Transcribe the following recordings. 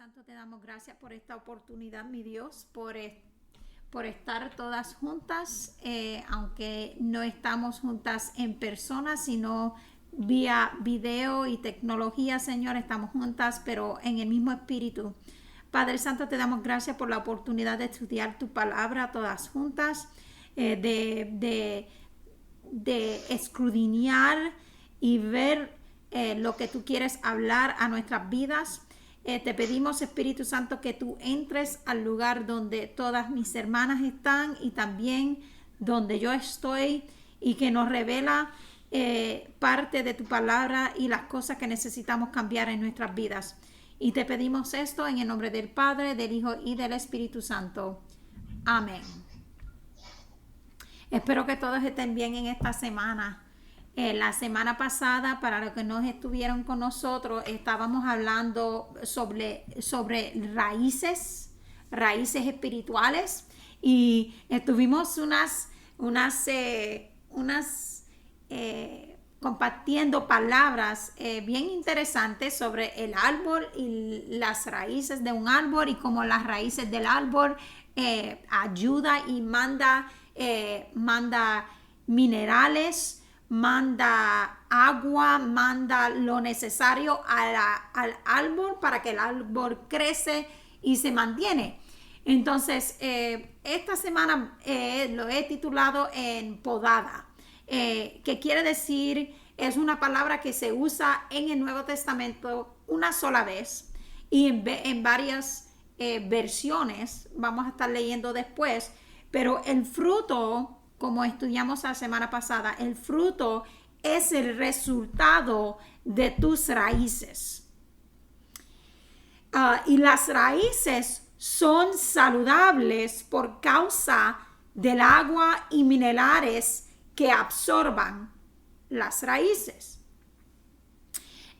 Santo, te damos gracias por esta oportunidad, mi Dios, por estar todas juntas, aunque no estamos juntas en persona, sino vía video y tecnología, Señor, estamos juntas, pero en el mismo espíritu. Padre Santo, te damos gracias por la oportunidad de estudiar tu palabra todas juntas, de escudriñar y ver lo que tú quieres hablar a nuestras vidas. Te pedimos, Espíritu Santo, que tú entres al lugar donde todas mis hermanas están y también donde yo estoy, y que nos revela parte de tu palabra y las cosas que necesitamos cambiar en nuestras vidas. Y te pedimos esto en el nombre del Padre, del Hijo y del Espíritu Santo. Amén. Espero que todos estén bien en esta semana. La semana pasada, para los que no estuvieron con nosotros, estábamos hablando sobre raíces espirituales, y tuvimos compartiendo palabras bien interesantes sobre el árbol y las raíces de un árbol, y cómo las raíces del árbol ayuda y manda minerales, manda agua, manda lo necesario al árbol para que el árbol crece y se mantiene. Entonces, esta semana lo he titulado en podada, que quiere decir, es una palabra que se usa en el Nuevo Testamento una sola vez y en varias versiones. Vamos a estar leyendo después, pero el fruto, como estudiamos la semana pasada, el fruto es el resultado de tus raíces. Y las raíces son saludables por causa del agua y minerales que absorban las raíces.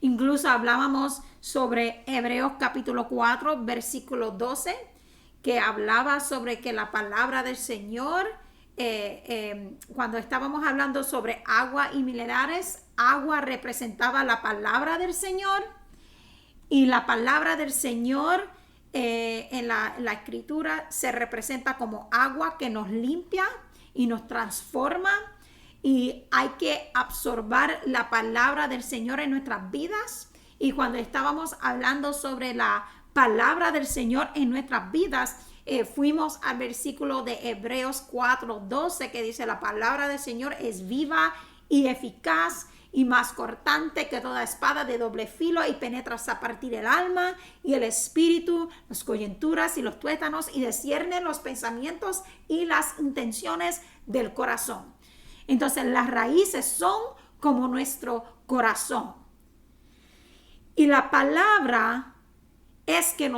Incluso hablábamos sobre Hebreos capítulo 4, versículo 12, que hablaba sobre que la palabra del Señor, cuando estábamos hablando sobre agua y minerales, agua representaba la palabra del Señor, y la palabra del Señor en la escritura se representa como agua que nos limpia y nos transforma, y hay que absorber la palabra del Señor en nuestras vidas. Y cuando estábamos hablando sobre la palabra del Señor en nuestras vidas, fuimos al versículo de Hebreos 4:12, que dice: la palabra del Señor es viva y eficaz y más cortante que toda espada de doble filo, y penetra hasta partir el alma y el espíritu, las coyunturas y los tuétanos, y discierne los pensamientos y las intenciones del corazón. Entonces, las raíces son como nuestro corazón, y la palabra es que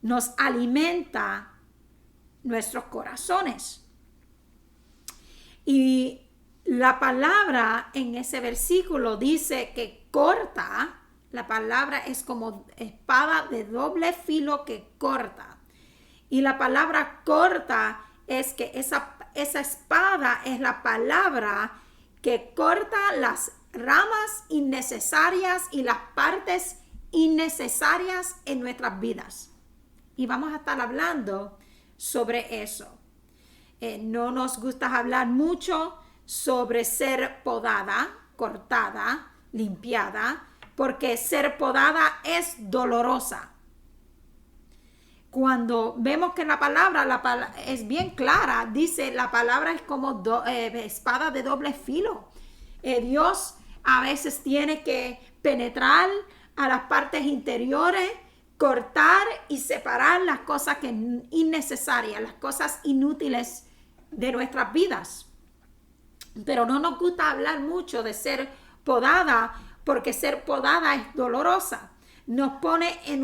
nos alimenta nuestros corazones. Y la palabra en ese versículo dice que corta. La palabra es como espada de doble filo que corta. Y la palabra corta es que esa espada es la palabra que corta las ramas innecesarias y las partes innecesarias en nuestras vidas. Y vamos a estar hablando sobre eso. No nos gusta hablar mucho sobre ser podada, cortada, limpiada, porque ser podada es dolorosa. Cuando vemos que la palabra es bien clara, dice la palabra es como espada de doble filo. Dios a veces tiene que penetrar a las partes interiores, cortar y separar las cosas innecesarias, las cosas inútiles de nuestras vidas. Pero no nos gusta hablar mucho de ser podada, porque ser podada es dolorosa. Nos pone en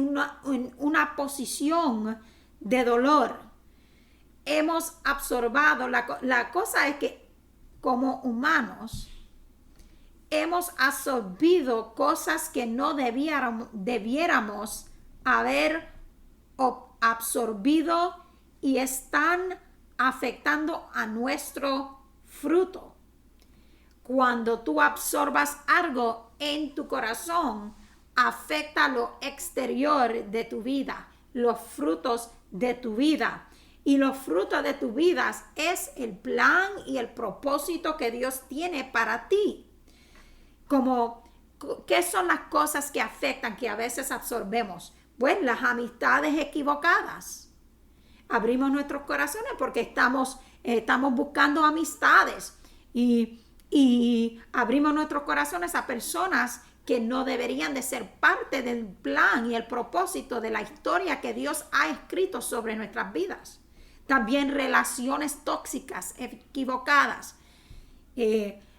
una posición de dolor. Hemos absorbido, la cosa es que como humanos hemos absorbido cosas que no debiéramos haber absorbido, y están afectando a nuestro fruto. Cuando tú absorbas algo en tu corazón, afecta lo exterior de tu vida, los frutos de tu vida. Y los frutos de tu vida es el plan y el propósito que Dios tiene para ti. Como, ¿qué son las cosas que afectan, que a veces absorbemos? Pues las amistades equivocadas. Abrimos nuestros corazones porque estamos buscando amistades y abrimos nuestros corazones a personas que no deberían de ser parte del plan y el propósito de la historia que Dios ha escrito sobre nuestras vidas. También relaciones tóxicas, equivocadas.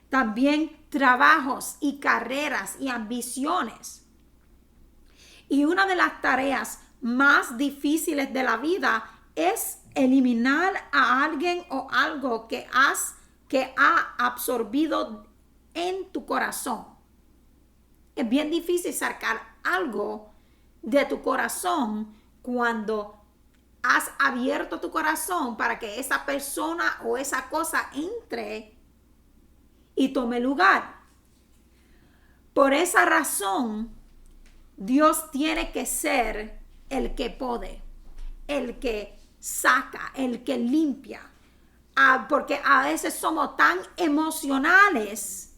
También trabajos y carreras y ambiciones. Y una de las tareas más difíciles de la vida es eliminar a alguien o algo que ha absorbido en tu corazón. Es bien difícil sacar algo de tu corazón cuando has abierto tu corazón para que esa persona o esa cosa entre y tome lugar. Por esa razón, Dios tiene que ser el que puede, el que saca, el que limpia. Porque a veces somos tan emocionales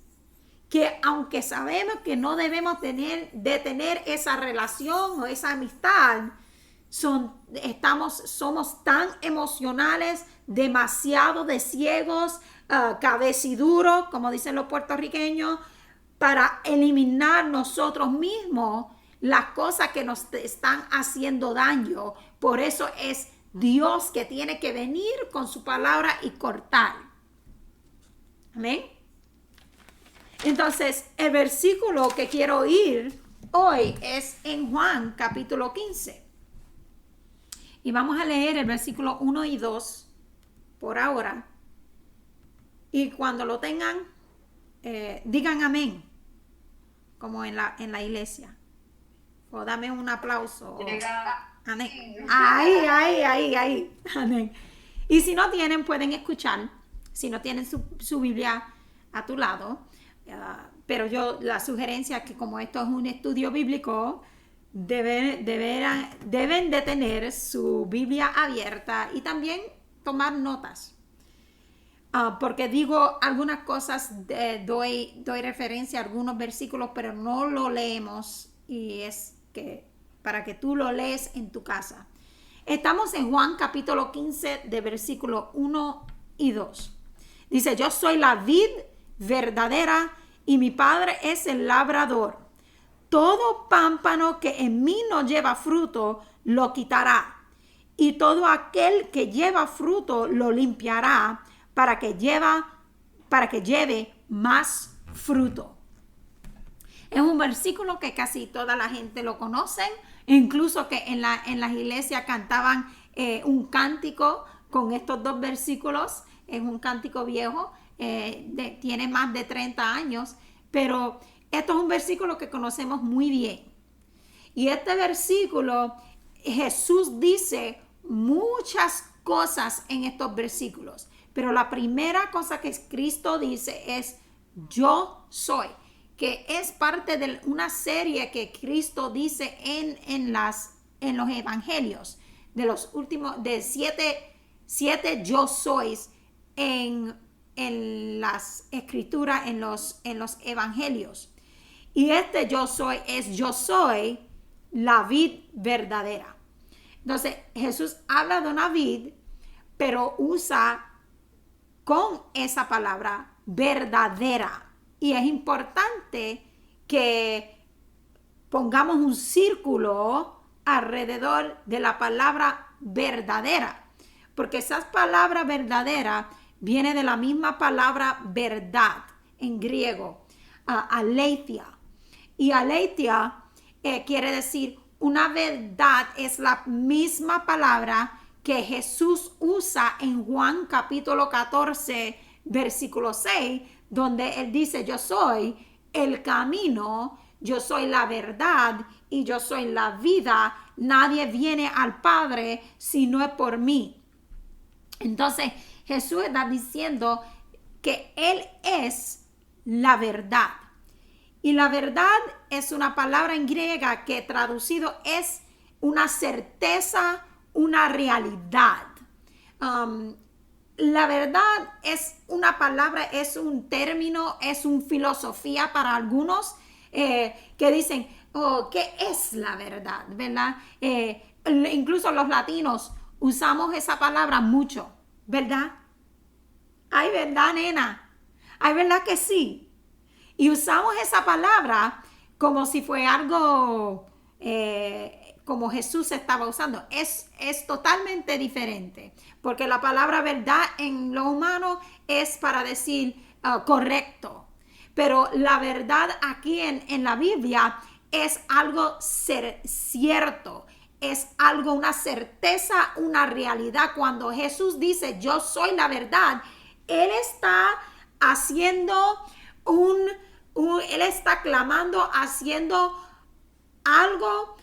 que aunque sabemos que no debemos de tener esa relación o esa amistad, somos tan emocionales, demasiado de ciegos, cabeciduros, como dicen los puertorriqueños, para eliminar nosotros mismos las cosas que nos están haciendo daño. Por eso es Dios que tiene que venir con su palabra y cortar. Amén. Entonces, el versículo que quiero ir hoy es en Juan capítulo 15. Y vamos a leer el versículo 1 y 2 por ahora. Y cuando lo tengan, digan amén, como en la iglesia. O dame un aplauso. Amén. Ahí. Amén. Y si no tienen, pueden escuchar. Si no tienen su Biblia a tu lado. Pero la sugerencia es que como esto es un estudio bíblico, deben de tener su Biblia abierta y también tomar notas. Porque digo algunas cosas, doy referencia a algunos versículos, pero no lo leemos y es que para que tú lo lees en tu casa. Estamos en Juan capítulo 15 de versículo 1 y 2. Dice, yo soy la vid verdadera y mi Padre es el labrador. Todo pámpano que en mí no lleva fruto, lo quitará. Y todo aquel que lleva fruto, lo limpiará para que lleve más fruto. Es un versículo que casi toda la gente lo conoce. Incluso que en las iglesias cantaban un cántico con estos dos versículos. Es un cántico viejo, tiene más de 30 años. Pero esto es un versículo que conocemos muy bien. Y este versículo, Jesús dice muchas cosas en estos versículos. Pero la primera cosa que Cristo dice es, yo soy. Que es parte de una serie que Cristo dice en los evangelios. De los últimos, de siete yo sois en las escrituras, en los evangelios. Y este yo soy es yo soy la vid verdadera. Entonces Jesús habla de una vid, pero usa con esa palabra verdadera. Y es importante que pongamos un círculo alrededor de la palabra verdadera. Porque esa palabra verdadera viene de la misma palabra verdad en griego, aletheia. Y aletheia quiere decir una verdad, es la misma palabra que Jesús usa en Juan capítulo 14, versículo 6, donde él dice, yo soy el camino, yo soy la verdad y yo soy la vida. Nadie viene al Padre si no es por mí. Entonces Jesús está diciendo que Él es la verdad. Y la verdad es una palabra en griega que traducido es una certeza, una realidad. La verdad es una palabra, es un término, es una filosofía para algunos que dicen, oh, ¿qué es la verdad? ¿Verdad? Incluso los latinos usamos esa palabra mucho, ¿verdad? Ay, ¿verdad, nena? Ay, ¿verdad que sí? Y usamos esa palabra como si fue algo como Jesús estaba usando. Es totalmente diferente, porque la palabra verdad en lo humano es para decir correcto. Pero la verdad aquí en la Biblia es algo cierto, es algo, una certeza, una realidad. Cuando Jesús dice, yo soy la verdad, Él está haciendo Él está clamando, haciendo algo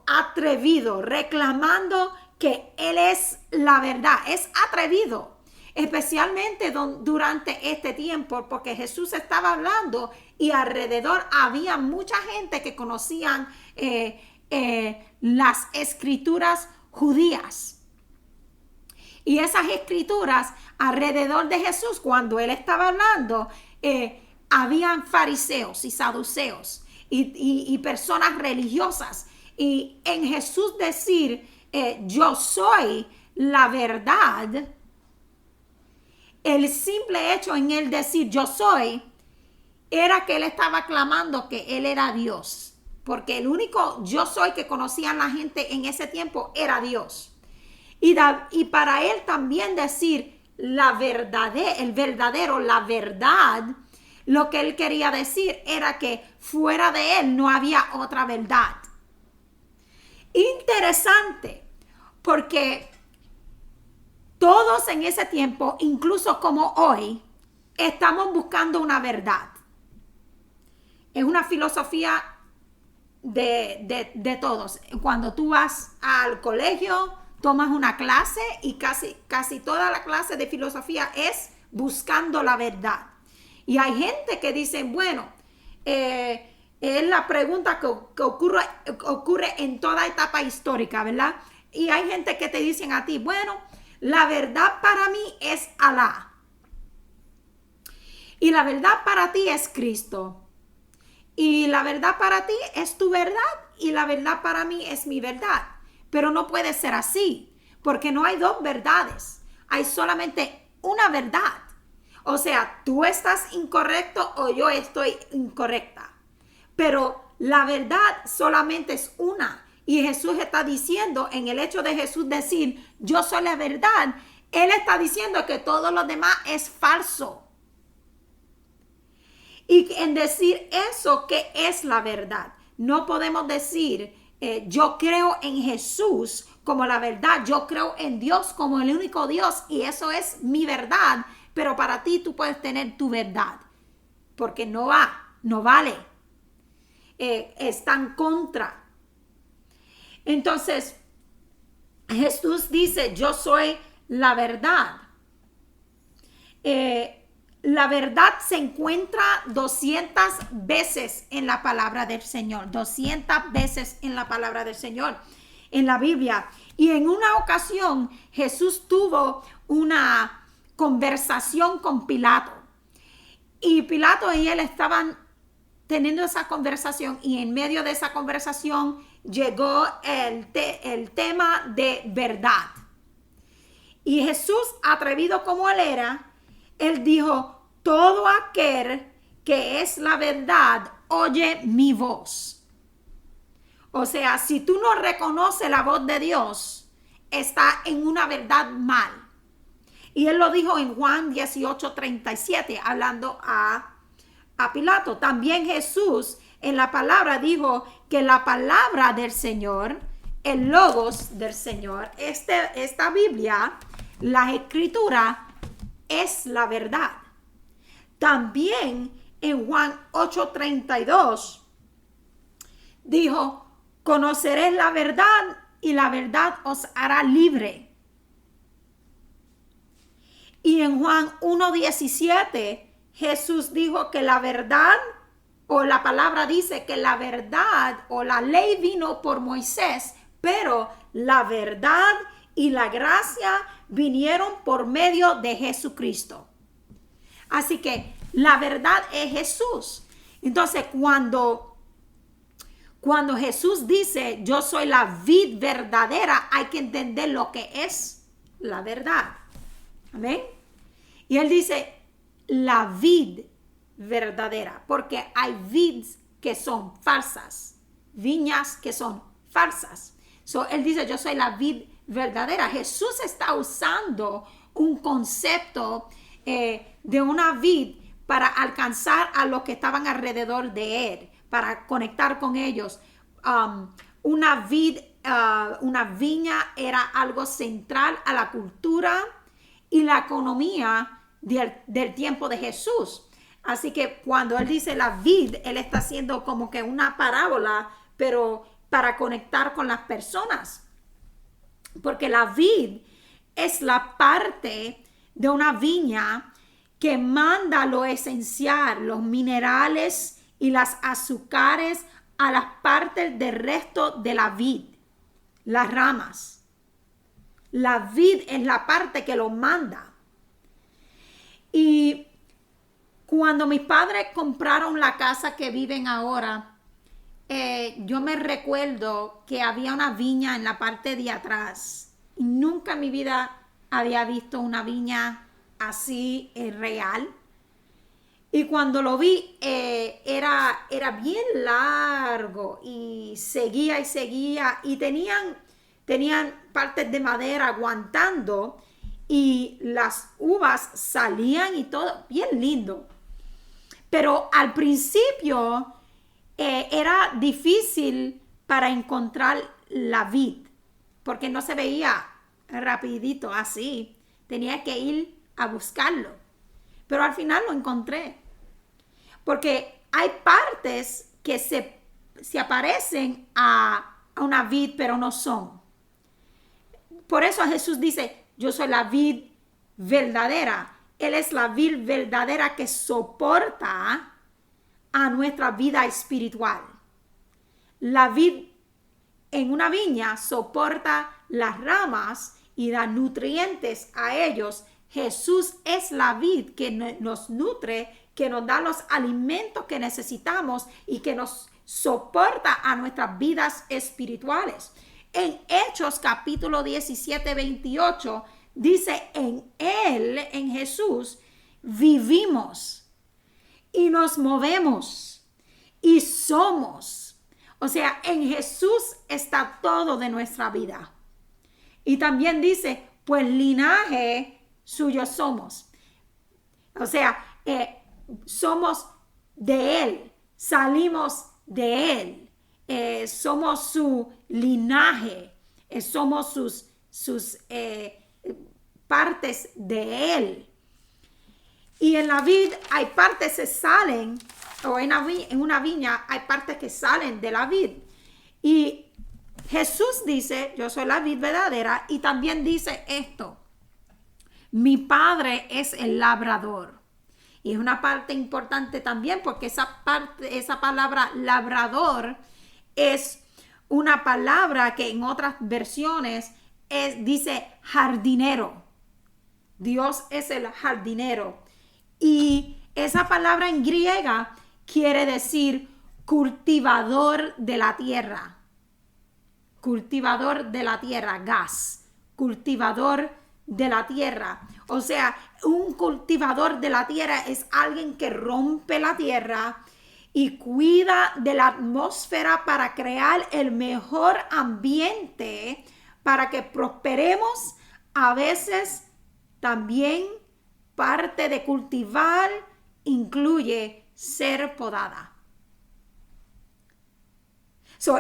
atrevido, reclamando que Él es la verdad. Es atrevido, especialmente durante este tiempo, porque Jesús estaba hablando y alrededor había mucha gente que conocían las escrituras judías. Y esas escrituras alrededor de Jesús, cuando Él estaba hablando, habían fariseos y saduceos y personas religiosas. Y en Jesús decir, yo soy la verdad, el simple hecho en Él decir yo soy, era que Él estaba clamando que Él era Dios. Porque el único yo soy que conocían la gente en ese tiempo era Dios. Y para Él también decir la verdad, el verdadero, la verdad, lo que Él quería decir era que fuera de Él no había otra verdad. Interesante, porque todos en ese tiempo, incluso como hoy, estamos buscando una verdad. Es una filosofía de todos. Cuando tú vas al colegio, tomas una clase y casi toda la clase de filosofía es buscando la verdad. Y hay gente que dice, bueno, es la pregunta que ocurre en toda etapa histórica, ¿verdad? Y hay gente que te dicen a ti, bueno, la verdad para mí es Alá. Y la verdad para ti es Cristo. Y la verdad para ti es tu verdad y la verdad para mí es mi verdad. Pero no puede ser así, porque no hay dos verdades. Hay solamente una verdad. O sea, tú estás incorrecto o yo estoy incorrecta. Pero la verdad solamente es una. Y Jesús está diciendo, en el hecho de Jesús decir, yo soy la verdad, Él está diciendo que todo lo demás es falso. Y en decir eso, que es la verdad. No podemos decir, yo creo en Jesús como la verdad. Yo creo en Dios como el único Dios y eso es mi verdad. Pero para ti tú puedes tener tu verdad. Porque no vale. Está en contra. Entonces, Jesús dice, yo soy la verdad. La verdad se encuentra 200 veces en la palabra del Señor. 200 veces en la palabra del Señor. En la Biblia. Y en una ocasión Jesús tuvo una conversación con Pilato. Y Pilato y él estaban teniendo esa conversación. Y en medio de esa conversación llegó el tema de verdad. Y Jesús, atrevido como él era, Él dijo, todo aquel que es la verdad, oye mi voz. O sea, si tú no reconoces la voz de Dios, está en una verdad mal. Y Él lo dijo en Juan 18:37, hablando a Pilato. También Jesús en la palabra dijo que la palabra del Señor, el logos del Señor, esta Biblia, la escritura, es la verdad. También en Juan 8:32 dijo, conoceréis la verdad y la verdad os hará libre. Y en Juan 1:17 Jesús dijo que la verdad o la palabra dice que la verdad o la ley vino por Moisés, pero la verdad y la gracia vinieron por medio de Jesucristo. Así que la verdad es Jesús. Entonces, cuando Jesús dice, yo soy la vid verdadera, hay que entender lo que es la verdad. Amén. Y él dice, la vid verdadera, porque hay vids que son falsas, viñas que son falsas. Él dice, yo soy la vid verdadera. Jesús está usando un concepto de una vid para alcanzar a los que estaban alrededor de él, para conectar con ellos. Una viña era algo central a la cultura y la economía del tiempo de Jesús. Así que cuando él dice la vid, él está haciendo como que una parábola, pero para conectar con las personas. Porque la vid es la parte de una viña que manda lo esencial, los minerales y las azúcares a las partes del resto de la vid, las ramas. La vid es la parte que lo manda. Y cuando mis padres compraron la casa que viven ahora, yo me recuerdo que había una viña en la parte de atrás. Nunca en mi vida había visto una viña así real. Y cuando lo vi, era bien largo y seguía y tenían partes de madera aguantando y las uvas salían y todo bien lindo. Pero al principio era difícil para encontrar la vid, porque no se veía rapidito así. Tenía que ir a buscarlo. Pero al final lo encontré. Porque hay partes que se aparecen a una vid, pero no son. Por eso Jesús dice, yo soy la vid verdadera. Él es la vid verdadera que soporta a nuestra vida espiritual. La vid en una viña soporta las ramas y da nutrientes a ellos. Jesús es la vid que nos nutre, que nos da los alimentos que necesitamos y que nos soporta a nuestras vidas espirituales. En Hechos capítulo 17, 28 dice, en Él, en Jesús, vivimos y nos movemos y somos. O sea, en Jesús está todo de nuestra vida. Y también dice, pues linaje suyo somos. O sea, somos de Él, salimos de Él, somos su linaje, somos sus partes de Él. Y en la vid hay partes que salen, o en una viña hay partes que salen de la vid. Y Jesús dice, yo soy la vid verdadera, y también dice esto, mi Padre es el labrador. Y es una parte importante también porque esa palabra labrador es una palabra que en otras versiones dice jardinero. Dios es el jardinero. Y esa palabra en griega quiere decir cultivador de la tierra. Cultivador de la tierra, gas. Cultivador de la tierra. O sea, un cultivador de la tierra es alguien que rompe la tierra y cuida de la atmósfera para crear el mejor ambiente para que prosperemos. A veces también parte de cultivar incluye ser podada.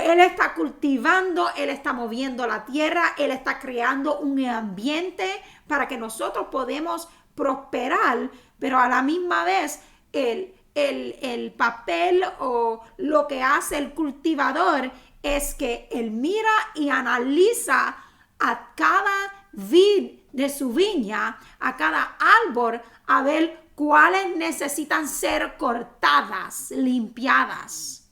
Él está cultivando, Él está moviendo la tierra, Él está creando un ambiente para que nosotros podamos prosperar, pero a la misma vez el papel o lo que hace el cultivador es que él mira y analiza a cada vid de su viña, a cada árbol, a ver cuáles necesitan ser cortadas, limpiadas.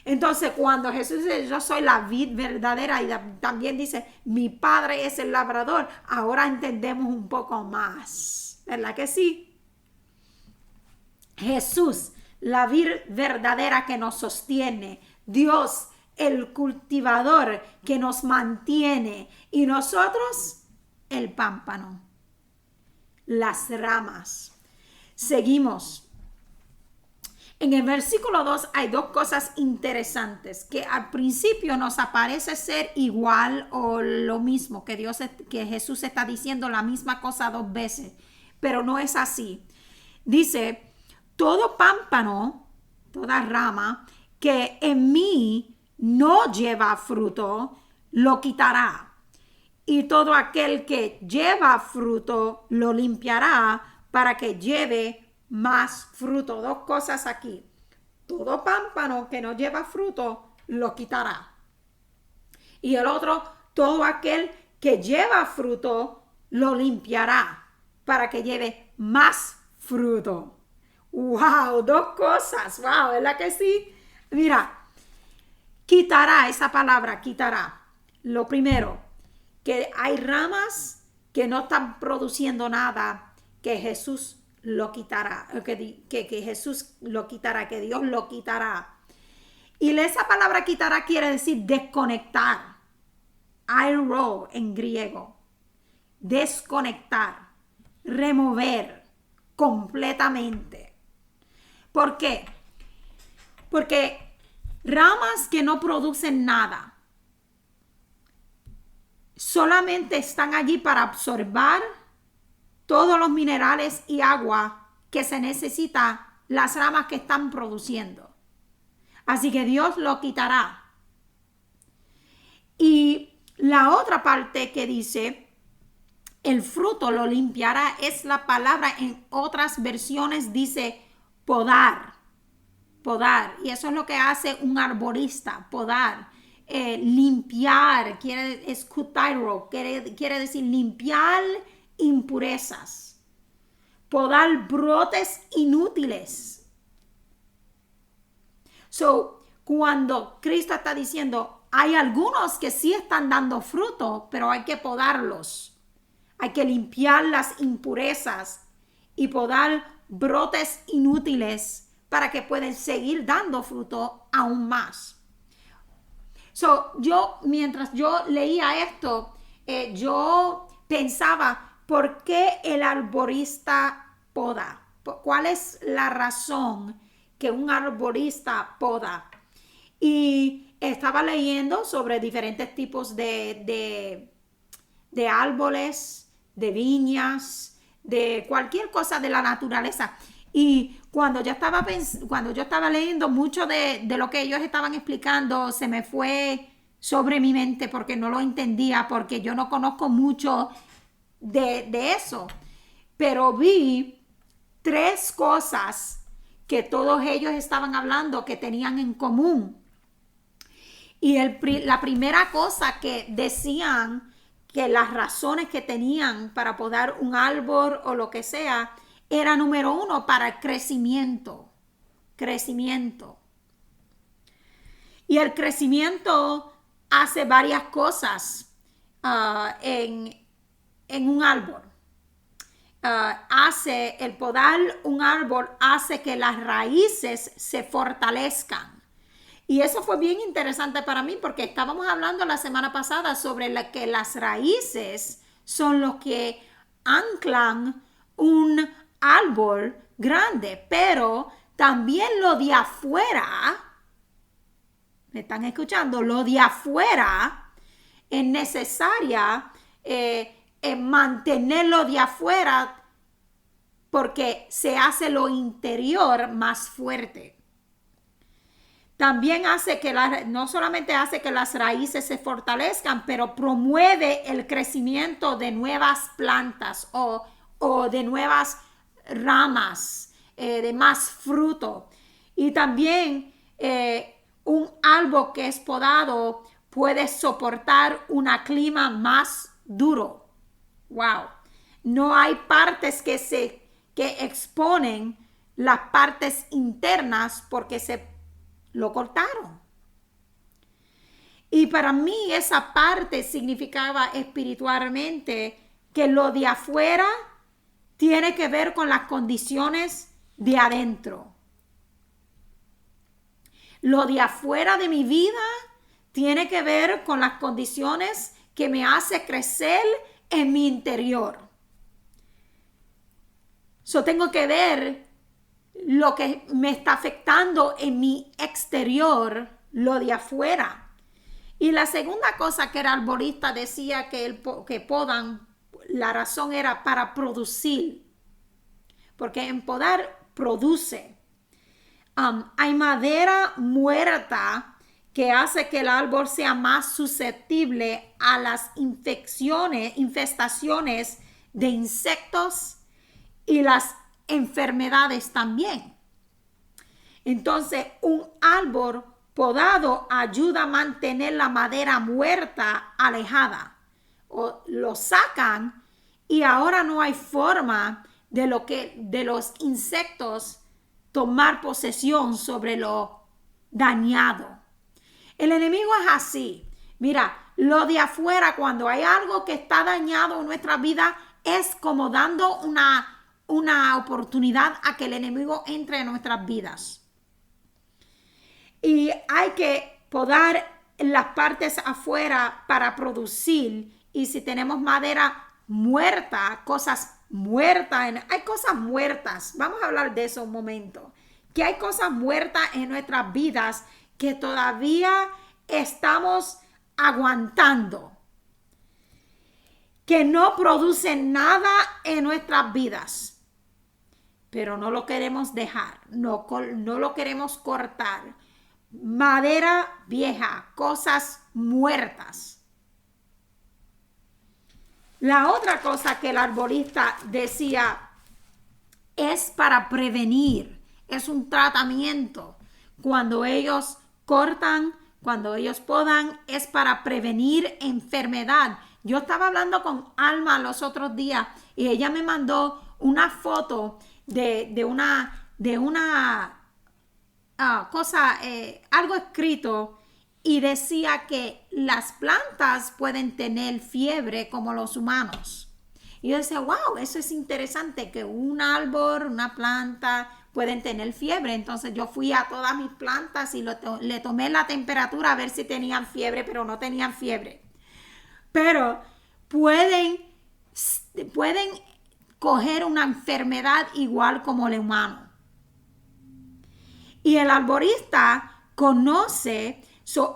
Entonces, cuando Jesús dice, yo soy la vid verdadera, y también dice, mi padre es el labrador, ahora entendemos un poco más, ¿verdad que sí? Jesús, la vid verdadera que nos sostiene, Dios, el cultivador que nos mantiene, y nosotros, el pámpano, las ramas. Seguimos. En el versículo 2 hay dos cosas interesantes que al principio nos aparece ser igual o lo mismo, que Jesús está diciendo la misma cosa dos veces, pero no es así. Dice, todo pámpano, toda rama que en mí no lleva fruto, lo quitará. Y todo aquel que lleva fruto, lo limpiará para que lleve más fruto. Dos cosas aquí. Todo pámpano que no lleva fruto, lo quitará. Y el otro, todo aquel que lleva fruto, lo limpiará para que lleve más fruto. ¡Wow! Dos cosas. ¡Wow! ¿Verdad que sí? Mira, quitará, esa palabra, quitará. Lo primero, que hay ramas que no están produciendo nada, que Jesús lo quitará, que Jesús lo quitará, que Dios lo quitará. Y esa palabra quitará quiere decir desconectar. Airo en griego. Desconectar, remover completamente. ¿Por qué? Porque ramas que no producen nada solamente están allí para absorber todos los minerales y agua que se necesita las ramas que están produciendo. Así que Dios lo quitará. Y la otra parte que dice, el fruto lo limpiará, es la palabra, en otras versiones dice podar. Podar. Y eso es lo que hace un arborista, podar. Limpiar, quiere decir limpiar impurezas, podar brotes inútiles. Cuando Cristo está diciendo, hay algunos que sí están dando fruto, pero hay que podarlos. Hay que limpiar las impurezas y podar brotes inútiles para que puedan seguir dando fruto aún más. Mientras yo leía esto, yo pensaba, ¿por qué el arborista poda? ¿Cuál es la razón que un arborista poda? Y estaba leyendo sobre diferentes tipos de árboles, de viñas, de cualquier cosa de la naturaleza. Y cuando yo estaba leyendo, mucho de lo que ellos estaban explicando se me fue sobre mi mente porque no lo entendía, porque yo no conozco mucho de eso. Pero vi 3 cosas que todos ellos estaban hablando que tenían en común. Y la primera cosa que decían, que las razones que tenían para podar un árbol o lo que sea, era número 1, para el crecimiento. Crecimiento. Y el crecimiento hace varias cosas en un árbol. El podar un árbol hace que las raíces se fortalezcan. Y eso fue bien interesante para mí porque estábamos hablando la semana pasada sobre que las raíces son los que anclan un árbol grande, pero también lo de afuera, ¿me están escuchando? Lo de afuera es necesaria mantenerlo de afuera porque se hace lo interior más fuerte. También hace que no solamente hace que las raíces se fortalezcan, pero promueve el crecimiento de nuevas plantas o de nuevas ramas, de más fruto. Y también un árbol que es podado puede soportar un clima más duro. Wow. No hay partes que exponen las partes internas porque se lo cortaron. Y para mí esa parte significaba espiritualmente que lo de afuera tiene que ver con las condiciones de adentro. Lo de afuera de mi vida tiene que ver con las condiciones que me hace crecer en mi interior. So tengo que ver lo que me está afectando en mi exterior, lo de afuera. Y la segunda cosa que el arborista decía que podan, la razón era para producir. Porque en podar produce. Hay madera muerta que hace que el árbol sea más susceptible a las infestaciones de insectos y las enfermedades también. Entonces, un árbol podado ayuda a mantener la madera muerta alejada. O lo sacan y ahora no hay forma de los insectos tomar posesión sobre lo dañado. El enemigo es así. Mira, lo de afuera, cuando hay algo que está dañado en nuestra vida, es como dando una oportunidad a que el enemigo entre en nuestras vidas. Y hay que podar las partes afuera para producir. Y si tenemos madera muerta, cosas muertas, hay cosas muertas. Vamos a hablar de eso un momento. Que hay cosas muertas en nuestras vidas que todavía estamos aguantando. Que no producen nada en nuestras vidas. Pero no lo queremos dejar. No lo queremos cortar. Madera vieja, cosas muertas. La otra cosa que el arborista decía es para prevenir, es un tratamiento. Cuando ellos cortan, cuando ellos podan, es para prevenir enfermedad. Yo estaba hablando con Alma los otros días y ella me mandó una foto de una cosa, algo escrito, y decía que las plantas pueden tener fiebre como los humanos. Y yo decía, wow, eso es interesante, que un árbol, una planta pueden tener fiebre. Entonces yo fui a todas mis plantas y le tomé la temperatura a ver si tenían fiebre, pero no tenían fiebre. Pero pueden coger una enfermedad igual como el humano. Y el arborista conoce,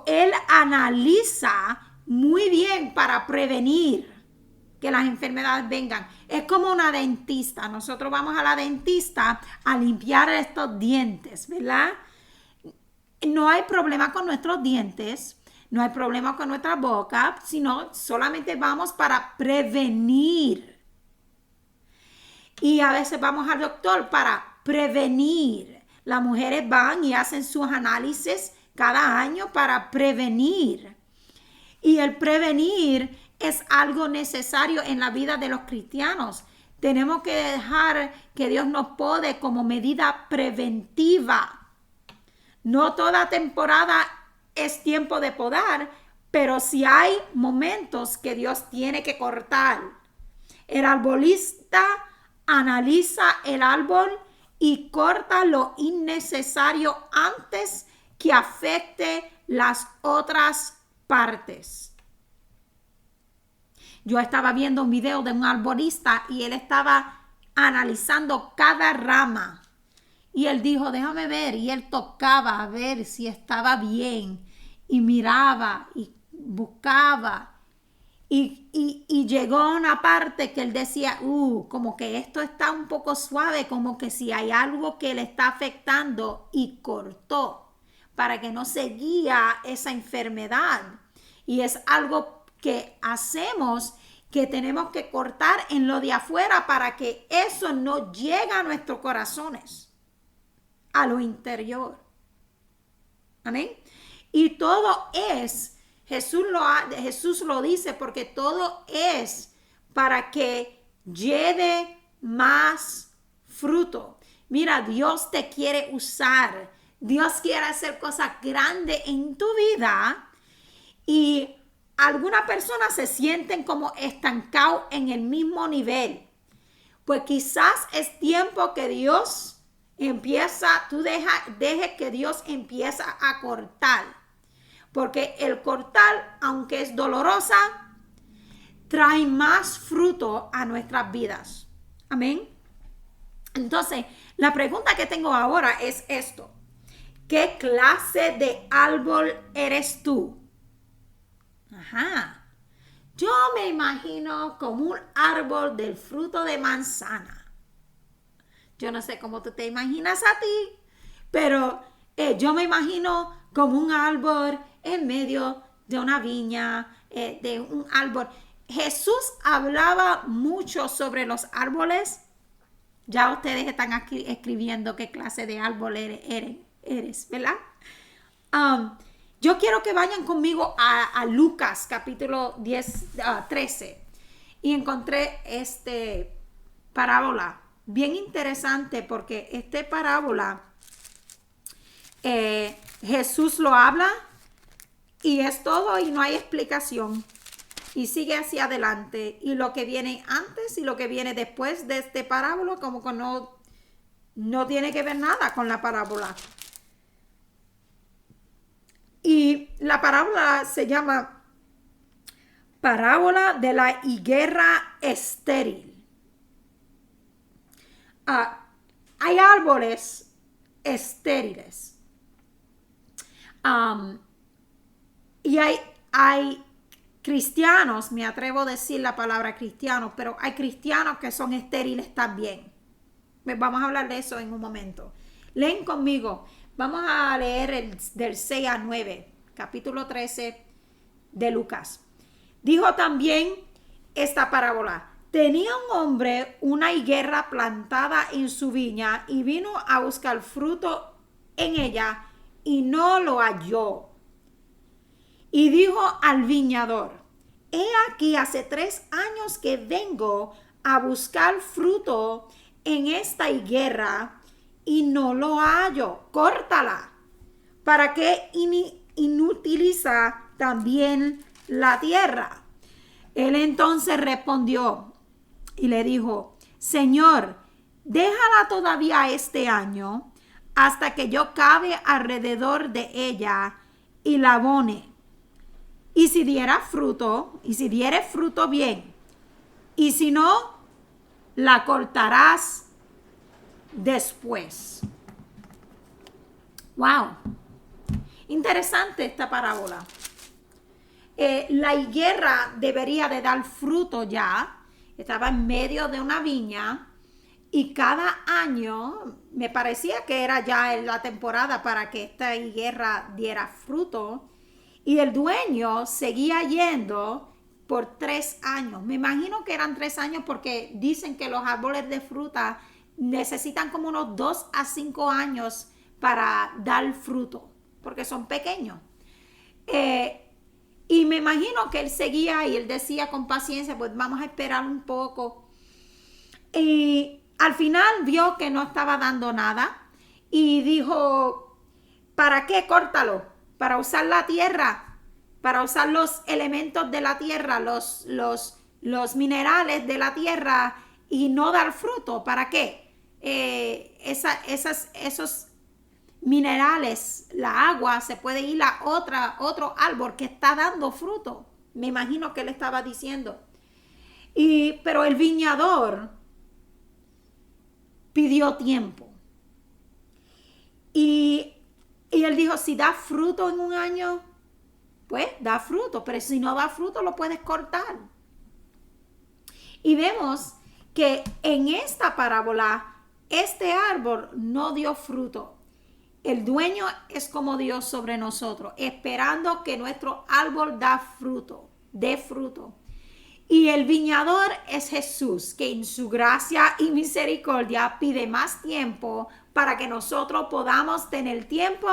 él analiza muy bien para prevenir que las enfermedades vengan. Es como una dentista. Nosotros vamos a la dentista a limpiar estos dientes, ¿verdad? No hay problema con nuestros dientes, no hay problema con nuestra boca, sino solamente vamos para prevenir. Y a veces vamos al doctor para prevenir. Las mujeres van y hacen sus análisis cada año para prevenir. Y el prevenir es algo necesario en la vida de los cristianos. Tenemos que dejar que Dios nos pode como medida preventiva. No toda temporada es tiempo de podar, pero sí hay momentos que Dios tiene que cortar. El arbolista analiza el árbol y corta lo innecesario antes que afecte las otras partes. Yo estaba viendo un video de un arborista y él estaba analizando cada rama. Y él dijo, déjame ver. Y él tocaba a ver si estaba bien. Y miraba y buscaba. Y llegó a una parte que él decía, como que esto está un poco suave, como que si hay algo que le está afectando, y cortó para que no seguía esa enfermedad. Y es algo que hacemos, que tenemos que cortar en lo de afuera para que eso no llegue a nuestros corazones, a lo interior. Amén. Y todo es... Jesús lo dice porque todo es para que lleve más fruto. Mira, Dios te quiere usar. Dios quiere hacer cosas grandes en tu vida y algunas personas se sienten como estancados en el mismo nivel. Pues quizás es tiempo que Dios deje que Dios empiece a cortar. Porque el cortar, aunque es dolorosa, trae más fruto a nuestras vidas. Amén. Entonces, la pregunta que tengo ahora es esto. ¿Qué clase de árbol eres tú? Ajá. Yo me imagino como un árbol del fruto de manzana. Yo no sé cómo tú te imaginas a ti, pero yo me imagino como un árbol en medio de una viña, de un árbol. Jesús hablaba mucho sobre los árboles. Ya ustedes están aquí escribiendo qué clase de árbol eres, ¿verdad? Yo quiero que vayan conmigo a Lucas capítulo 13 y encontré este parábola bien interesante porque esta parábola Jesús lo habla y es todo y no hay explicación y sigue hacia adelante y lo que viene antes y lo que viene después de este parábola como que no tiene que ver nada con la parábola. Y la parábola se llama parábola de la higuera estéril. Hay árboles estériles. Y hay cristianos, me atrevo a decir la palabra cristianos, pero hay cristianos que son estériles también. Vamos a hablar de eso en un momento. Leen conmigo. Vamos a leer del 6 a 9, capítulo 13 de Lucas. Dijo también esta parábola. Tenía un hombre una higuera plantada en su viña y vino a buscar fruto en ella y no lo halló. Y dijo al viñador, he aquí hace 3 años que vengo a buscar fruto en esta higuera y no lo hallo. Córtala. ¿Para qué inutiliza también la tierra? Él entonces respondió y le dijo, Señor, déjala todavía este año hasta que yo cabe alrededor de ella y la abone. Y si diere fruto bien, y si no, la cortarás después. Wow. Interesante esta parábola. La higuera debería de dar fruto ya. Estaba en medio de una viña y cada año me parecía que era ya la temporada para que esta higuera diera fruto. Y el dueño seguía yendo por 3 años. Me imagino que eran 3 años porque dicen que los árboles de fruta necesitan como unos 2 a 5 años para dar fruto, porque son pequeños. Y me imagino que él seguía y él decía con paciencia, pues vamos a esperar un poco. Y al final vio que no estaba dando nada y dijo, ¿para qué? Córtalo. Para usar la tierra, para usar los elementos de la tierra, los minerales de la tierra y no dar fruto. ¿Para qué? Esos minerales, la agua, se puede ir a otro árbol que está dando fruto. Me imagino que él estaba diciendo. Pero el viñador pidió tiempo. Y él dijo, si da fruto en un año, pues da fruto. Pero si no da fruto, lo puedes cortar. Y vemos que en esta parábola, este árbol no dio fruto. El dueño es como Dios sobre nosotros, esperando que nuestro árbol dé fruto. Y el viñador es Jesús, que en su gracia y misericordia pide más tiempo para que nosotros podamos tener tiempo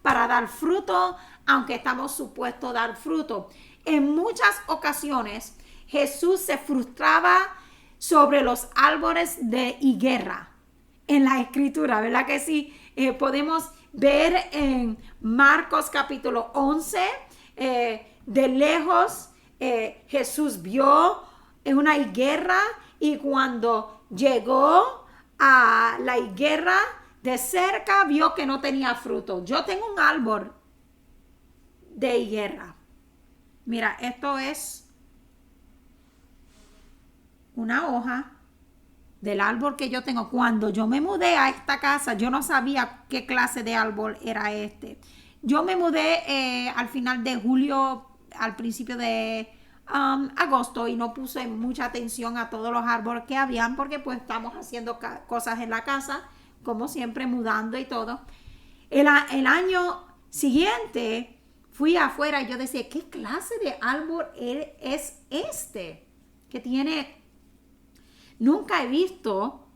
para dar fruto, aunque estamos supuestos a dar fruto. En muchas ocasiones, Jesús se frustraba sobre los árboles de higuera en la escritura, ¿verdad que sí? Podemos ver en Marcos capítulo 11, de lejos Jesús vio una higuera y cuando llegó a la higuera de cerca vio que no tenía fruto. Yo tengo un árbol de higuera. Mira, esto es una hoja del árbol que yo tengo. Cuando yo me mudé a esta casa, yo no sabía qué clase de árbol era este. Yo me mudé al final de julio, al principio de agosto, y no puse mucha atención a todos los árboles que habían porque pues estamos haciendo cosas en la casa, como siempre, mudando y todo. El año siguiente fui afuera y yo decía, ¿qué clase de árbol es este? Que tiene... Nunca he visto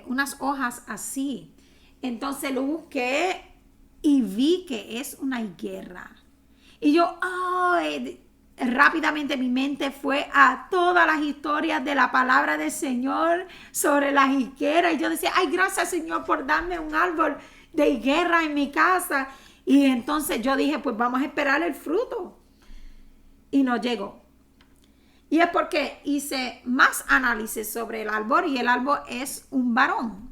unas hojas así. Entonces lo busqué y vi que es una higuera. Y yo, rápidamente mi mente fue a todas las historias de la palabra del Señor sobre las higueras. Y yo decía, ay, gracias Señor por darme un árbol de higuera en mi casa. Y entonces yo dije, pues vamos a esperar el fruto. Y no llegó. Y es porque hice más análisis sobre el árbol y el árbol es un varón.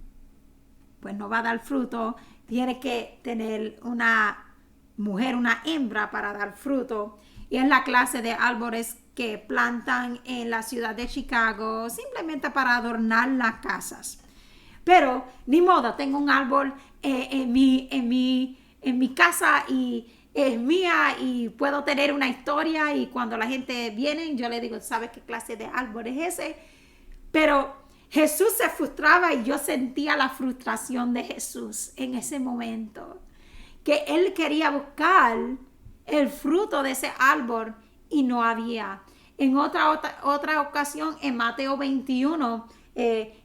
Pues no va a dar fruto. Tiene que tener una mujer, una hembra para dar fruto. Y es la clase de árboles que plantan en la ciudad de Chicago simplemente para adornar las casas. Pero ni modo, tengo un árbol en mi casa y es mía y puedo tener una historia y cuando la gente viene yo le digo, ¿sabes qué clase de árbol es ese? Pero Jesús se frustraba y yo sentía la frustración de Jesús en ese momento, que él quería buscar el fruto de ese árbol y no había. En otra ocasión, en Mateo 21,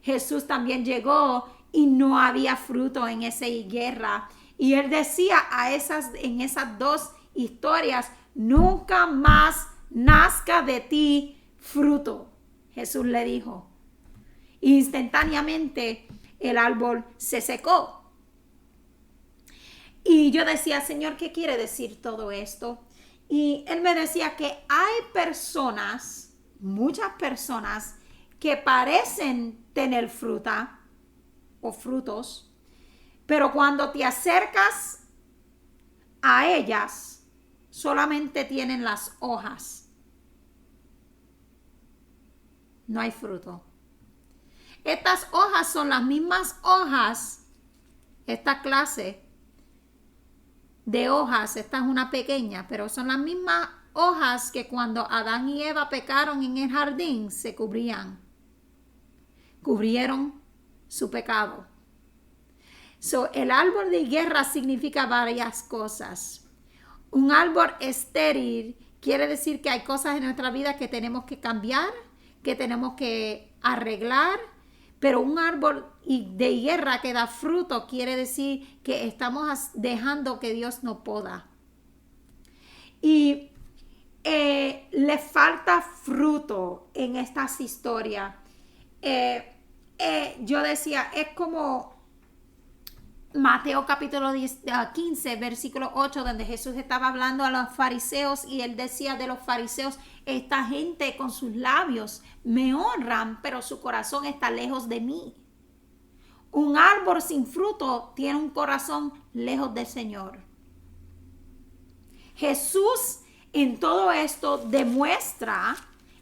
Jesús también llegó y no había fruto en esa higuera. Y él decía en esas dos historias, nunca más nazca de ti fruto. Jesús le dijo. Instantáneamente el árbol se secó. Y yo decía, Señor, ¿qué quiere decir todo esto? Y él me decía que hay personas, muchas personas, que parecen tener fruta o frutos, pero cuando te acercas a ellas, solamente tienen las hojas. No hay fruto. Estas hojas son las mismas hojas, esta clase de hojas, esta es una pequeña, pero son las mismas hojas que cuando Adán y Eva pecaron en el jardín se cubrían. Cubrieron su pecado. El árbol de higuera significa varias cosas. Un árbol estéril quiere decir que hay cosas en nuestra vida que tenemos que cambiar, que tenemos que arreglar, pero un árbol de higuera que da fruto quiere decir que estamos dejando que Dios nos poda. Y le falta fruto en estas historias. Yo decía, es como Mateo capítulo 15, versículo 8, donde Jesús estaba hablando a los fariseos y él decía de los fariseos, esta gente con sus labios me honran, pero su corazón está lejos de mí. Un árbol sin fruto tiene un corazón lejos del Señor. Jesús en todo esto demuestra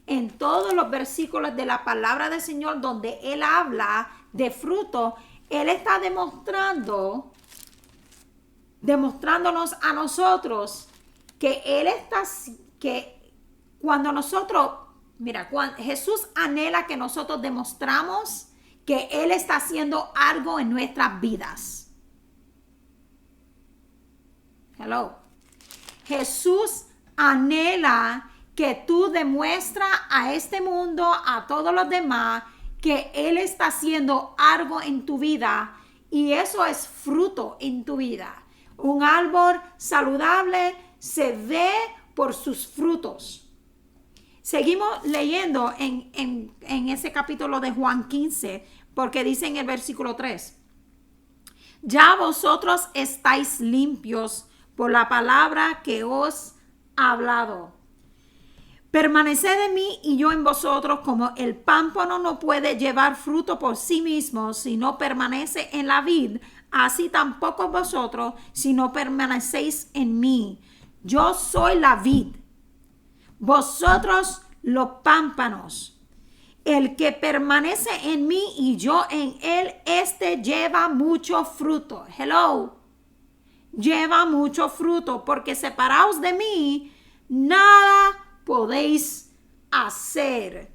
en todos los versículos de la palabra del Señor donde él habla de fruto, él está demostrándonos a nosotros que él está, que cuando nosotros, cuando Jesús anhela que nosotros demostramos que él está haciendo algo en nuestras vidas. Hello. Jesús anhela que tú demuestras a este mundo, a todos los demás, que él está haciendo algo en tu vida y eso es fruto en tu vida. Un árbol saludable se ve por sus frutos. Seguimos leyendo en ese capítulo de Juan 15, porque dice en el versículo 3, ya vosotros estáis limpios por la palabra que os he hablado. Permaneced en mí y yo en vosotros, como el pámpano no puede llevar fruto por sí mismo si no permanece en la vid, así tampoco vosotros si no permanecéis en mí. Yo soy la vid, vosotros los pámpanos. El que permanece en mí y yo en él, este lleva mucho fruto. Hello. Lleva mucho fruto, porque separaos de mí, nada podéis hacer.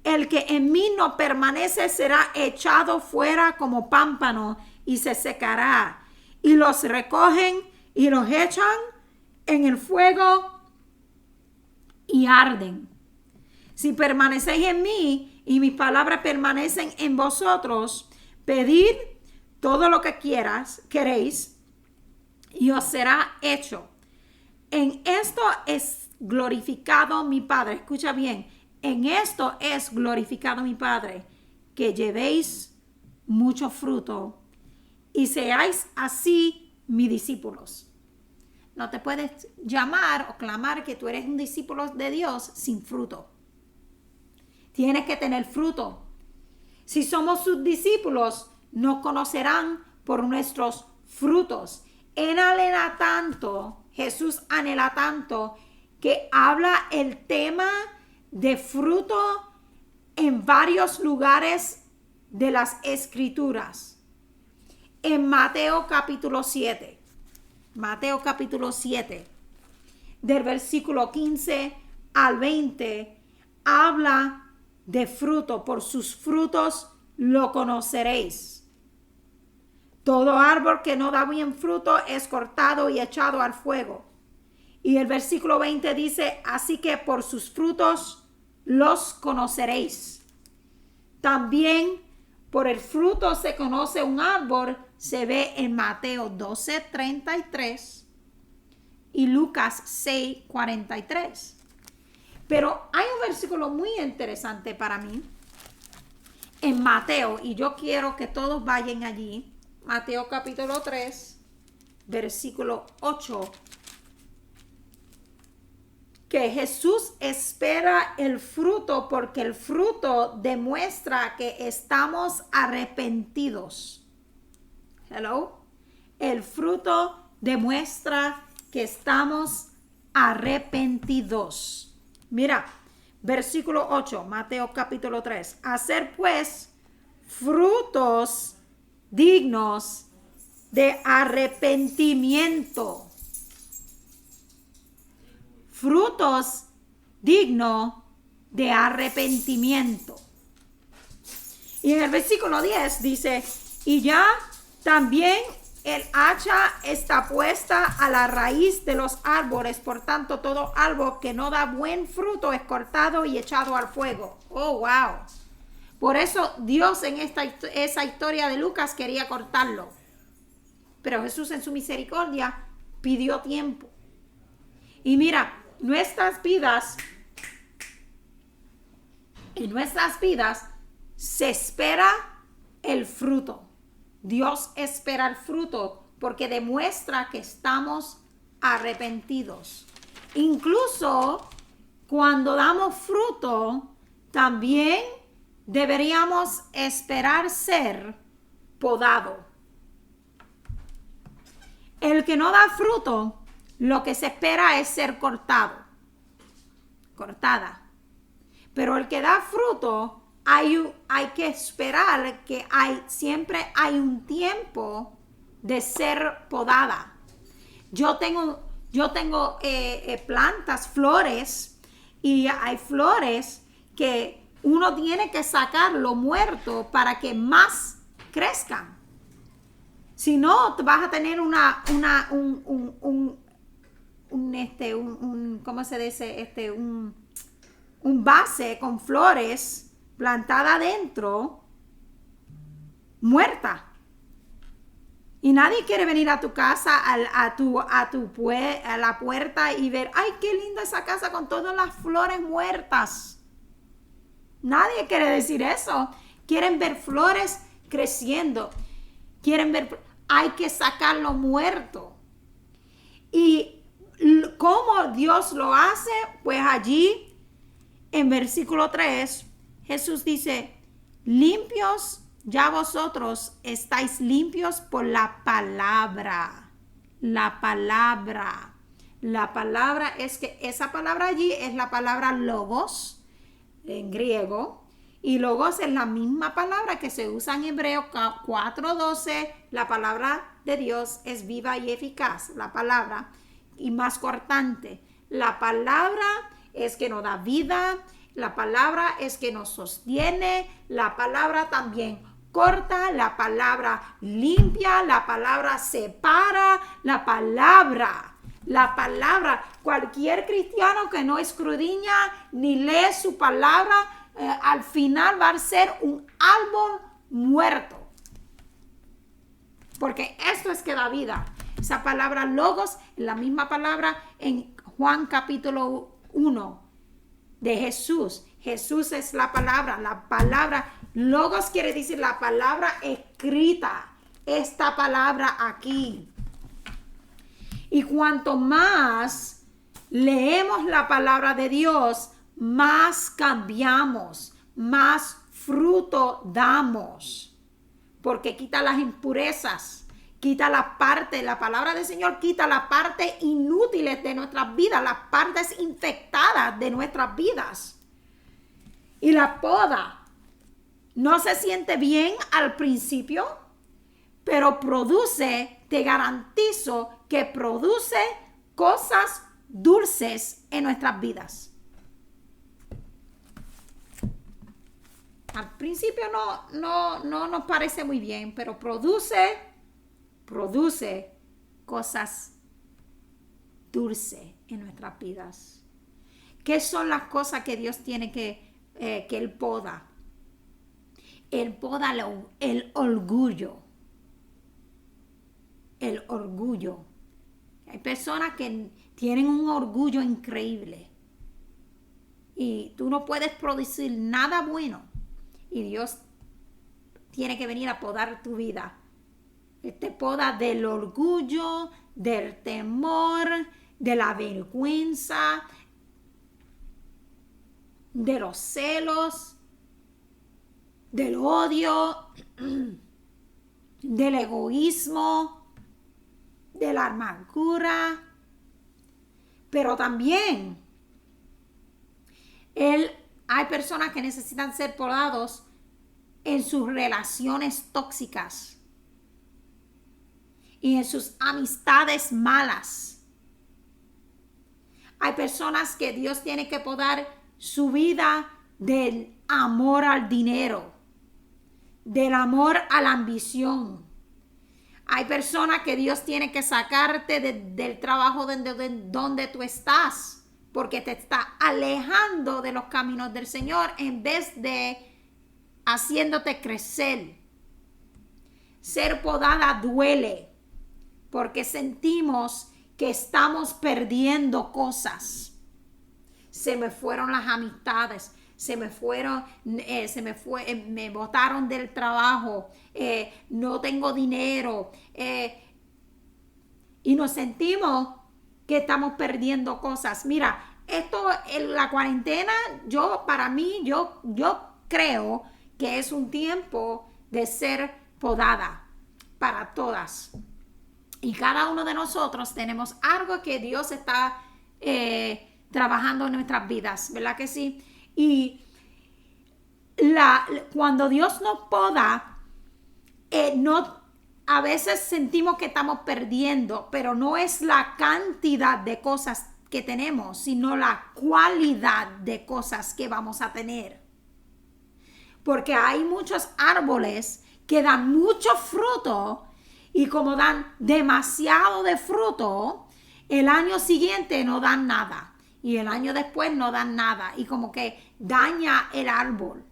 El que en mí no permanece será echado fuera como pámpano y se secará. Y los recogen y los echan en el fuego y arden. Si permanecéis en mí y mis palabras permanecen en vosotros, pedid todo lo que queréis y os será hecho. En esto es glorificado mi Padre. Escucha bien. En esto es glorificado mi Padre, que llevéis mucho fruto y seáis así mis discípulos. No te puedes llamar o clamar que tú eres un discípulo de Dios sin fruto. Tienes que tener fruto. Si somos sus discípulos, nos conocerán por nuestros frutos. Jesús anhela tanto que habla el tema de fruto en varios lugares de las Escrituras. En Mateo capítulo 7, del versículo 15 al 20, habla de fruto. Por sus frutos lo conoceréis. Todo árbol que no da bien fruto es cortado y echado al fuego. Y el versículo 20 dice, así que por sus frutos los conoceréis. También por el fruto se conoce un árbol, se ve en Mateo 12:33 y Lucas 6:43. Pero hay un versículo muy interesante para mí en Mateo, y yo quiero que todos vayan allí. Mateo capítulo 3, versículo 8. Que Jesús espera el fruto porque el fruto demuestra que estamos arrepentidos. Hello. El fruto demuestra que estamos arrepentidos. Mira, versículo 8, Mateo capítulo 3. Hacer pues frutos dignos de arrepentimiento. Frutos dignos de arrepentimiento. Y en el versículo 10 dice, y ya también el hacha está puesta a la raíz de los árboles, por tanto todo árbol que no da buen fruto es cortado y echado al fuego. Oh, wow. Por eso Dios en esa historia de Lucas quería cortarlo. Pero Jesús en su misericordia pidió tiempo. Y mira, en nuestras vidas se espera el fruto. Dios espera el fruto porque demuestra que estamos arrepentidos. Incluso cuando damos fruto, también deberíamos esperar ser podado. El que no da fruto, lo que se espera es ser cortada. Pero el que da fruto, hay que esperar que siempre hay un tiempo de ser podada. Yo tengo plantas, flores, y hay flores que uno tiene que sacarlo muerto para que más crezcan. Si no, vas a tener ¿cómo se dice? Un base con flores plantada adentro, muerta. Y nadie quiere venir a tu casa, a la puerta y ver, ay, qué linda esa casa con todas las flores muertas. Nadie quiere decir eso. Quieren ver flores creciendo. Hay que sacar lo muerto. ¿Y cómo Dios lo hace? Pues allí, en versículo 3, Jesús dice, limpios ya vosotros estáis limpios por la palabra. La palabra. La palabra es que esa palabra allí es la palabra logos en griego. Y logos es la misma palabra que se usa en Hebreo 4:12. La palabra de Dios es viva y eficaz. La palabra y más cortante. La palabra es que nos da vida. La palabra es que nos sostiene. La palabra también corta, la palabra limpia, la palabra separa, la palabra, cualquier cristiano que no escudriña ni lee su palabra, al final va a ser un árbol muerto. Porque esto es que da vida. Esa palabra logos es la misma palabra en Juan capítulo 1 de Jesús. Jesús es la palabra logos quiere decir la palabra escrita, esta palabra aquí. Y cuanto más leemos la palabra de Dios, más cambiamos, más fruto damos, porque quita las impurezas, quita la palabra del Señor quita las partes inútiles de nuestras vidas, las partes infectadas de nuestras vidas. Y la poda. No se siente bien al principio, pero te garantizo que produce cosas dulces en nuestras vidas. Al principio no nos parece muy bien, pero produce cosas dulces en nuestras vidas. ¿Qué son las cosas que Dios tiene que Él poda? Él poda el orgullo. El orgullo. Hay personas que tienen un orgullo increíble. Y tú no puedes producir nada bueno. Y Dios tiene que venir a podar tu vida. Te poda del orgullo, del temor, de la vergüenza, de los celos, del odio, del egoísmo, de la amargura. Pero también hay personas que necesitan ser podados en sus relaciones tóxicas y en sus amistades malas. Hay personas que Dios tiene que podar su vida del amor al dinero, del amor a la ambición. Hay personas que Dios tiene que sacarte del trabajo donde tú estás, porque te está alejando de los caminos del Señor en vez de haciéndote crecer. Ser podada duele, porque sentimos que estamos perdiendo cosas. Se me fueron las amistades, me botaron del trabajo, no tengo dinero, y nos sentimos que estamos perdiendo cosas. Mira, esto en la cuarentena, yo creo que es un tiempo de ser podada para todas. Y cada uno de nosotros tenemos algo que Dios está trabajando en nuestras vidas, ¿verdad que sí? Y cuando Dios nos poda, a veces sentimos que estamos perdiendo, pero no es la cantidad de cosas que tenemos, sino la cualidad de cosas que vamos a tener. Porque hay muchos árboles que dan mucho fruto, y como dan demasiado de fruto, el año siguiente no dan nada. Y el año después no dan nada. Y como que daña el árbol.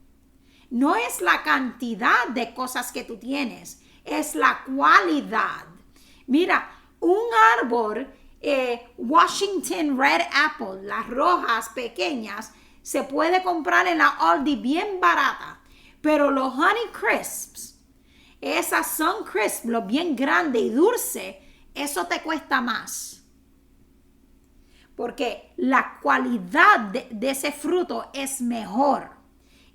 No es la cantidad de cosas que tú tienes. es la cualidad. Mira, un árbol, Washington Red Apple, las rojas pequeñas, se puede comprar en la Aldi bien barata. Pero los Honey Crisps, esas Sun Crisp, los bien grandes y dulces, eso te cuesta más. Porque la cualidad de ese fruto es mejor.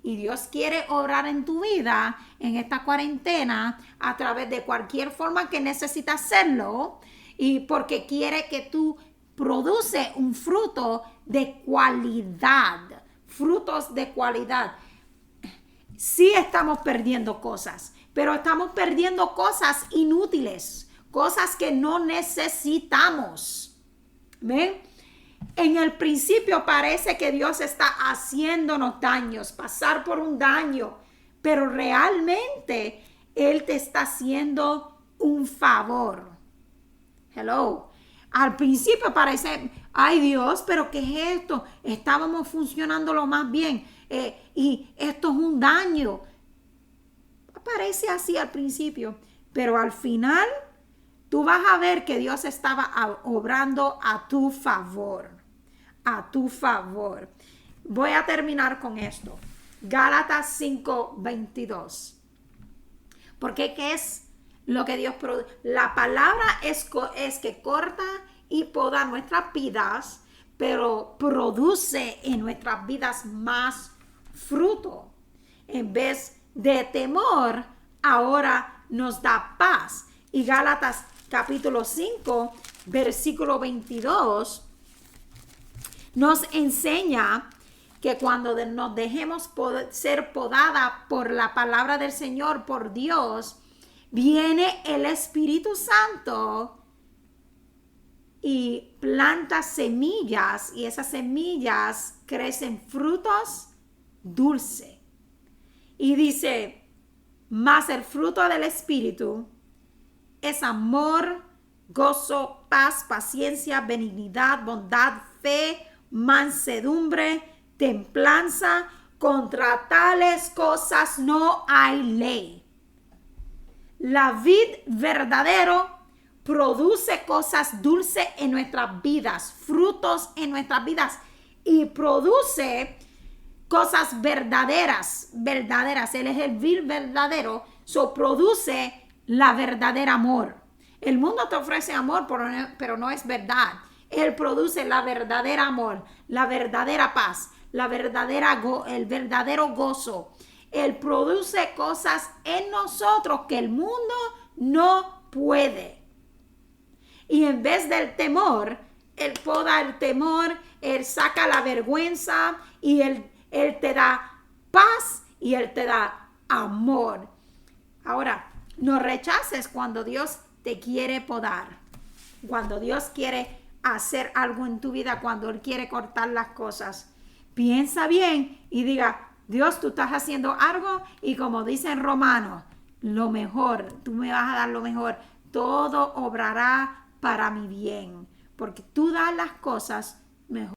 Y Dios quiere obrar en tu vida en esta cuarentena a través de cualquier forma que necesitas hacerlo. Y porque quiere que tú produces un fruto de cualidad. Frutos de cualidad. Sí estamos perdiendo cosas, pero estamos perdiendo cosas inútiles. Cosas que no necesitamos. ¿Ven? En el principio parece que Dios está haciéndonos daños, pasar por un daño, pero realmente Él te está haciendo un favor. Hello. Al principio parece, ay Dios, pero ¿qué es esto? Estábamos funcionando lo más bien y esto es un daño. Parece así al principio, pero al final tú vas a ver que Dios estaba obrando a tu favor. A tu favor. Voy a terminar con esto. Gálatas 5:22. Porque ¿qué es lo que Dios produce? La palabra es que corta y poda nuestras vidas, pero produce en nuestras vidas más fruto. En vez de temor, ahora nos da paz. Y Gálatas capítulo 5, versículo 22, nos enseña que cuando nos dejemos ser podada por la palabra del Señor, por Dios, viene el Espíritu Santo y planta semillas, y esas semillas crecen frutos dulces. Y dice, mas el fruto del Espíritu es amor, gozo, paz, paciencia, benignidad, bondad, fe, mansedumbre, templanza. Contra tales cosas no hay ley. La vid verdadero produce cosas dulces en nuestras vidas, frutos en nuestras vidas, y produce cosas verdaderas. Él es el vid verdadero, produce la verdadera amor. El mundo te ofrece amor, pero no es verdad. Él produce la verdadera amor, la verdadera paz, el verdadero gozo. Él produce cosas en nosotros que el mundo no puede. Y en vez del temor, Él poda el temor, Él saca la vergüenza y Él te da paz y Él te da amor. Ahora, no rechaces cuando Dios te quiere podar, cuando Dios quiere hacer algo en tu vida, cuando Él quiere cortar las cosas. Piensa bien y diga, Dios, tú estás haciendo algo, y como dice en Romanos, lo mejor, tú me vas a dar lo mejor, todo obrará para mi bien, porque tú das las cosas mejor.